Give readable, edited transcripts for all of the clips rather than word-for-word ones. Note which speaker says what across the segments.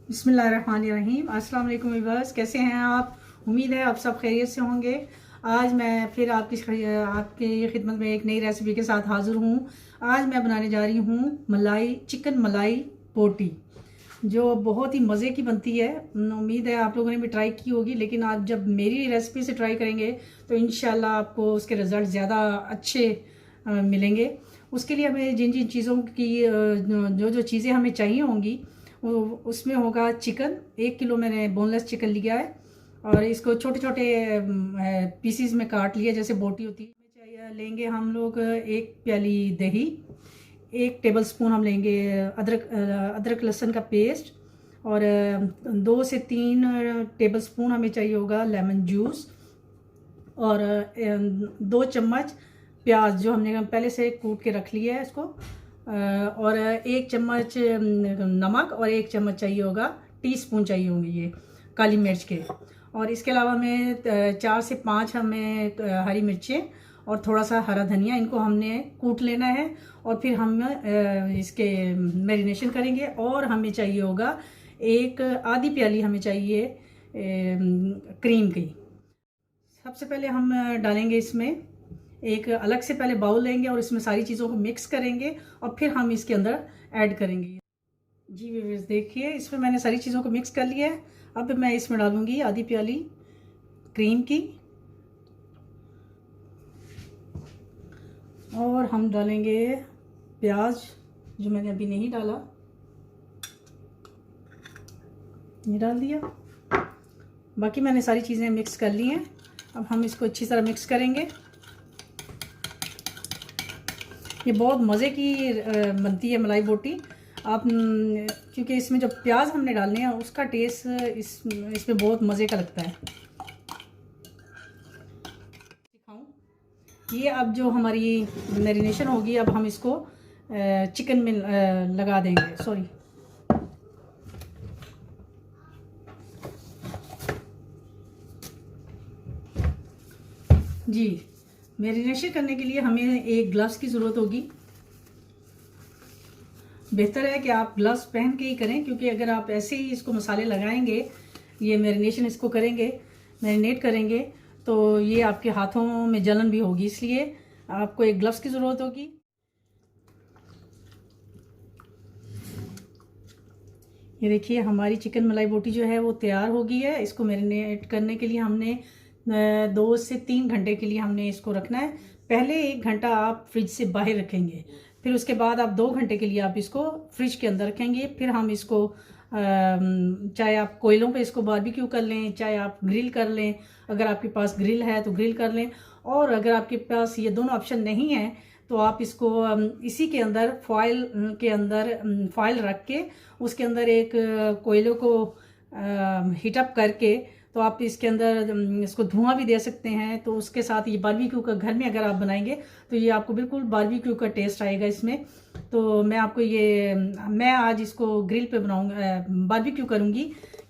Speaker 1: बिस्मिल्लाहिर्रहमानिर्रहीम। अस्सलाम वालेकुम व्यूअर्स, कैसे हैं आप? उम्मीद है आप सब खैरियत से होंगे। आज मैं फिर आपकी खिदमत में एक नई रेसिपी के साथ हाज़िर हूँ। आज मैं बनाने जा रही हूँ चिकन मलाई बोटी, जो बहुत ही मज़े की बनती है। उम्मीद है आप लोगों ने भी ट्राई की होगी, लेकिन आप जब मेरी रेसिपी से ट्राई करेंगे तो इंशाल्लाह आपको उसके रिज़ल्ट ज़्यादा अच्छे मिलेंगे। उसके लिए हमें जिन जिन चीज़ों की जो जो चीज़ें हमें चाहिए होंगी उसमें होगा चिकन। 1 किलो मैंने बोनलेस चिकन लिया है और इसको छोटे छोटे पीसीज में काट लिया जैसे बोटी होती है। चाहिए लेंगे हम लोग 1 प्याली दही, 1 टेबल स्पून हम लेंगे अदरक लहसुन का पेस्ट, और 2 से 3 टेबल स्पून हमें चाहिए होगा लेमन जूस, और 2 चम्मच प्याज जो हमने पहले से कूट के रख लिया है इसको, और 1 चम्मच नमक, और 1 चम्मच चाहिए होगा, टीस्पून चाहिए होंगे ये काली मिर्च के। और इसके अलावा हमें 4 से 5 हमें हरी मिर्चें और थोड़ा सा हरा धनिया, इनको हमने कूट लेना है और फिर हम इसके मैरिनेशन करेंगे। और हमें चाहिए होगा एक आधी प्याली हमें चाहिए क्रीम की। सबसे पहले हम डालेंगे इसमें एक अलग से पहले बाउल लेंगे और इसमें सारी चीज़ों को मिक्स करेंगे और फिर हम इसके अंदर ऐड करेंगे। जी व्यूअर्स, देखिए इसमें मैंने सारी चीज़ों को मिक्स कर लिया है। अब मैं इसमें डालूंगी आधी प्याली क्रीम की, और हम डालेंगे प्याज जो मैंने अभी नहीं डाला, ये डाल दिया। बाकी मैंने सारी चीज़ें मिक्स कर ली हैं। अब हम इसको अच्छी तरह मिक्स करेंगे। ये बहुत मज़े की बनती है मलाई बोटी। आप क्योंकि इसमें जो प्याज हमने डालने हैं उसका टेस्ट इसमें बहुत मज़े का लगता है। दिखाऊं ये अब जो हमारी मैरिनेशन होगी, अब हम इसको चिकन में लगा देंगे। सॉरी, जी, मैरिनेशन करने के लिए हमें एक ग्लव्स की ज़रूरत होगी। बेहतर है कि आप ग्लव्स पहन के ही करें, क्योंकि अगर आप ऐसे ही इसको मसाले लगाएंगे, ये मैरिनेशन इसको करेंगे, मैरिनेट करेंगे, तो ये आपके हाथों में जलन भी होगी, इसलिए आपको एक ग्लव्स की ज़रूरत होगी। ये देखिए हमारी चिकन मलाई बोटी जो है वो तैयार हो गई है। इसको मैरिनेट करने के लिए हमने 2 से 3 घंटे के लिए हमने इसको रखना है। पहले 1 घंटा आप फ्रिज से बाहर रखेंगे, फिर उसके बाद आप 2 घंटे के लिए आप इसको फ्रिज के अंदर रखेंगे। फिर हम इसको चाहे आप कोयलों पे इसको बारबेक्यू कर लें, चाहे आप ग्रिल कर लें, अगर आपके पास ग्रिल है तो ग्रिल कर लें, और अगर आपके पास ये दोनों ऑप्शन नहीं है तो आप इसको इसी के अंदर फॉइल रख के उसके अंदर एक कोयलों को हीटअप करके, तो आप इसके अंदर इसको धुआं भी दे सकते हैं। तो उसके साथ ये बारबेक्यू का घर में अगर आप बनाएंगे तो ये आपको बिल्कुल बारबेक्यू का टेस्ट आएगा इसमें। तो मैं आज इसको ग्रिल पे बनाऊंगा, बारबेक्यू करूंगी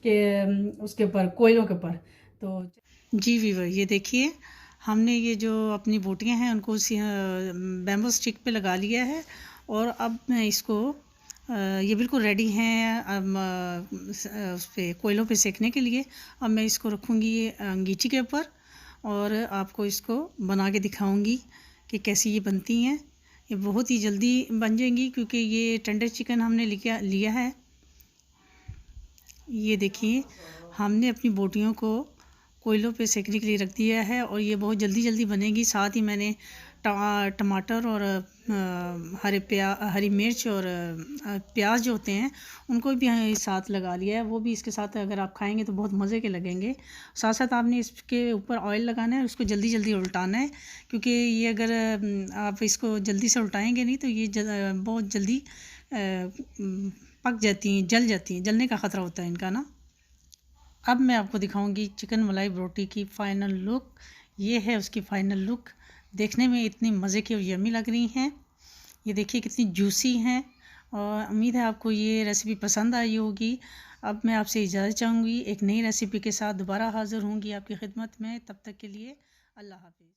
Speaker 1: कि उसके ऊपर कोयलों के ऊपर। तो जी वीवर, ये देखिए हमने ये जो अपनी बोटियां हैं उनको उसी बैम्बू स्टिक पे लगा लिया है, और अब मैं इसको ये बिल्कुल रेडी हैं उस पर कोयलों पे सेकने के लिए। अब मैं इसको रखूँगी अंगीठी के ऊपर और आपको इसको बना के दिखाऊंगी कि कैसी ये बनती हैं। ये बहुत ही जल्दी बन जाएंगी क्योंकि ये टेंडर चिकन हमने लिया है। ये देखिए हमने अपनी बोटियों को कोयलों पे सेकने के लिए रख दिया है और ये बहुत जल्दी जल्दी बनेगी। साथ ही मैंने टमाटर और हरी मिर्च और प्याज जो होते हैं उनको भी साथ लगा लिया है, वो भी इसके साथ अगर आप खाएंगे तो बहुत मज़े के लगेंगे। साथ साथ आपने इसके ऊपर ऑयल लगाना है, उसको जल्दी जल्दी उल्टाना है, क्योंकि ये अगर आप इसको जल्दी से उल्टाएंगे नहीं तो ये बहुत जल्दी पक जाती हैं, जल जाती हैं, जलने का ख़तरा होता है इनका ना। अब मैं आपको दिखाऊंगी चिकन मलाई बोटी की फ़ाइनल लुक। ये है उसकी फ़ाइनल लुक। देखने में इतनी मज़े की और यम्मी लग रही हैं। ये देखिए कितनी जूसी हैं, और उम्मीद है आपको ये रेसिपी पसंद आई होगी। अब मैं आपसे इजाज़त चाहूँगी, एक नई रेसिपी के साथ दोबारा हाज़िर होंगी आपकी खिदमत में। तब तक के लिए अल्लाह हाफ़िज़।